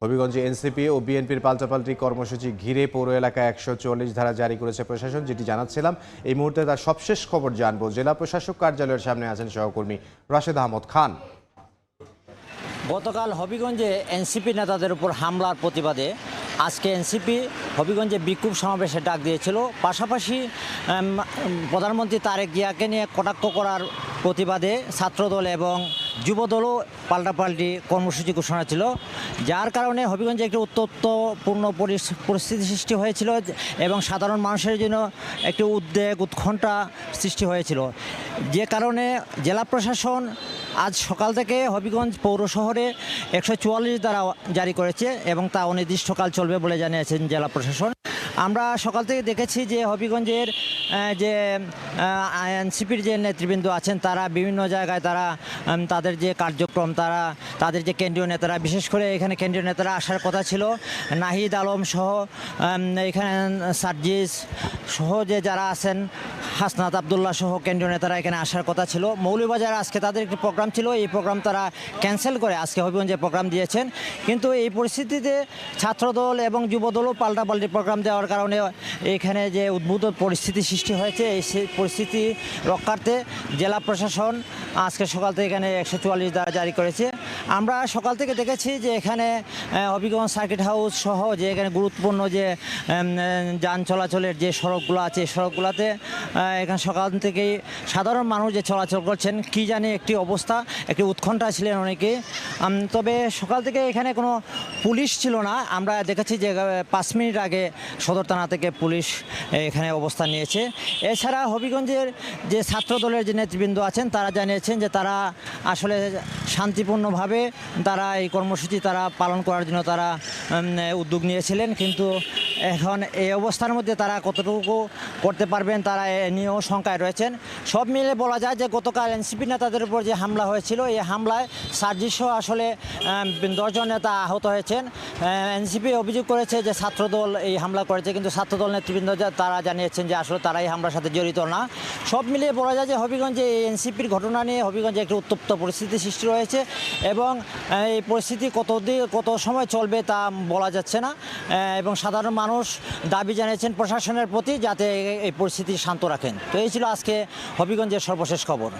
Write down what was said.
হবিগঞ্জে NCP ও বিএনপির পাল্টাপাল্টি কর্মসূচি ঘিরে পৌর এলাকায় ১৪৪ ধারা জারি করেছে প্রশাসন, যেটি জানাচ্ছিলাম। এই মুহূর্তে তার সবশেষ খবর জানবো। জেলা প্রশাসক কার্যালয়ের সামনে আছেন সহকর্মী রাশেদ আহমদ খান। গতকাল হবিগঞ্জে এনসিপি নেতাদের উপর হামলার প্রতিবাদে আজকে এনসিপি হবিগঞ্জে বিক্ষোভ সমাবেশে ডাক দিয়েছিল। পাশাপাশি প্রধানমন্ত্রী তারেক জিয়াকে নিয়ে কটাক্ষ করার প্রতিবাদে ছাত্রদল এবং যুবদলও পাল্টাপাল্টি কর্মসূচি ঘোষণা ছিল, যার কারণে হবিগঞ্জে একটি উত্তপ্তপূর্ণ পরিস্থিতি সৃষ্টি হয়েছিল এবং সাধারণ মানুষের জন্য একটি উদ্বেগ উৎকণ্ঠা সৃষ্টি হয়েছিল। যে কারণে জেলা প্রশাসন আজ সকাল থেকে হবিগঞ্জ পৌর শহরে ১৪৪ ধারা জারি করেছে এবং তা অনির্দিষ্টকাল চলবে বলে জানিয়েছেন জেলা প্রশাসন। আমরা সকাল থেকে দেখেছি যে হবিগঞ্জের যে এনসিপির যে নেতৃবৃন্দ আছেন তারা বিভিন্ন জায়গায় তাদের যে কার্যক্রম তাদের যে কেন্দ্রীয় নেতারা, বিশেষ করে এখানে কেন্দ্রীয় নেতারা আসার কথা ছিল। নাহিদ আলম সহ এখানে সার্জিস সহ যে যারা আছেন, হাসনাত আবদুল্লাহ সহ কেন্দ্রীয় নেতারা এখানে আসার কথা ছিল। মৌলভীবাজারে আজকে তাদের একটি প্রোগ্রাম ছিল, এই প্রোগ্রাম তারা ক্যান্সেল করে আজকে হবিগঞ্জে প্রোগ্রাম দিয়েছেন। কিন্তু এই পরিস্থিতিতে ছাত্রদল এবং যুবদলও পাল্টাপাল্টি প্রোগ্রাম দেওয়ার কারণে এখানে যে উদ্ভূত পরিস্থিতি সৃষ্টি হয়েছে, এই পরিস্থিতি রক্ষার্থে জেলা প্রশাসন আজকে সকাল থেকে এখানে ১৪৪ ধারা জারি করেছে। আমরা সকাল থেকে দেখেছি যে এখানে হবিগঞ্জ সার্কিট হাউস সহ যে এখানে গুরুত্বপূর্ণ যে যান চলাচলের যে সড়কগুলো আছে, এই সড়কগুলোতে এখানে সকাল থেকেই সাধারণ মানুষ যে চলাচল করছেন, কি জানি একটি অবস্থা, একটি উৎকণ্ঠা ছিলেন অনেকে। তবে সকাল থেকে এখানে কোনো পুলিশ ছিল না। আমরা দেখেছি যে ৫ মিনিট আগে সদর থানা থেকে পুলিশ এখানে অবস্থান নিয়েছে। এছাড়া হবিগঞ্জের যে ছাত্রদলের যে নেতৃবৃন্দ আছেন তারা জানিয়েছেন যে তারা আসলে শান্তিপূর্ণভাবে এই কর্মসূচি পালন করার জন্য তারা উদ্যোগ নিয়েছিলেন, কিন্তু এখন এই অবস্থার মধ্যে তারা কতটুকু করতে পারবেন তারা এ নিয়েও শঙ্কায় রয়েছেন। সব মিলে বলা যায় যে গতকাল এনসিপি নেতাদের উপর যে হামলা হয়েছিল, এই হামলায় সার্জিসহ আসলে ১০ জন নেতা আহত হয়েছেন। এনসিপি অভিযোগ করেছে যে ছাত্রদল এই হামলা করেছে, কিন্তু ছাত্রদল নেতৃবৃন্দ তারা জানিয়েছেন যে আসলে তারা এই হামলার সাথে জড়িত না। সব মিলিয়ে বলা যায় যে হবিগঞ্জে এই এনসিপির ঘটনা নিয়ে হবিগঞ্জে একটি উত্তপ্ত পরিস্থিতি সৃষ্টি হয়েছে এবং এই পরিস্থিতি কত সময় চলবে তা বলা যাচ্ছে না এবং সাধারণ মানুষ দাবি জানিয়েছেন প্রশাসনের প্রতি যাতে এই পরিস্থিতি শান্ত রাখেন। তো এই ছিল আজকে হবিগঞ্জের সর্বশেষ খবর।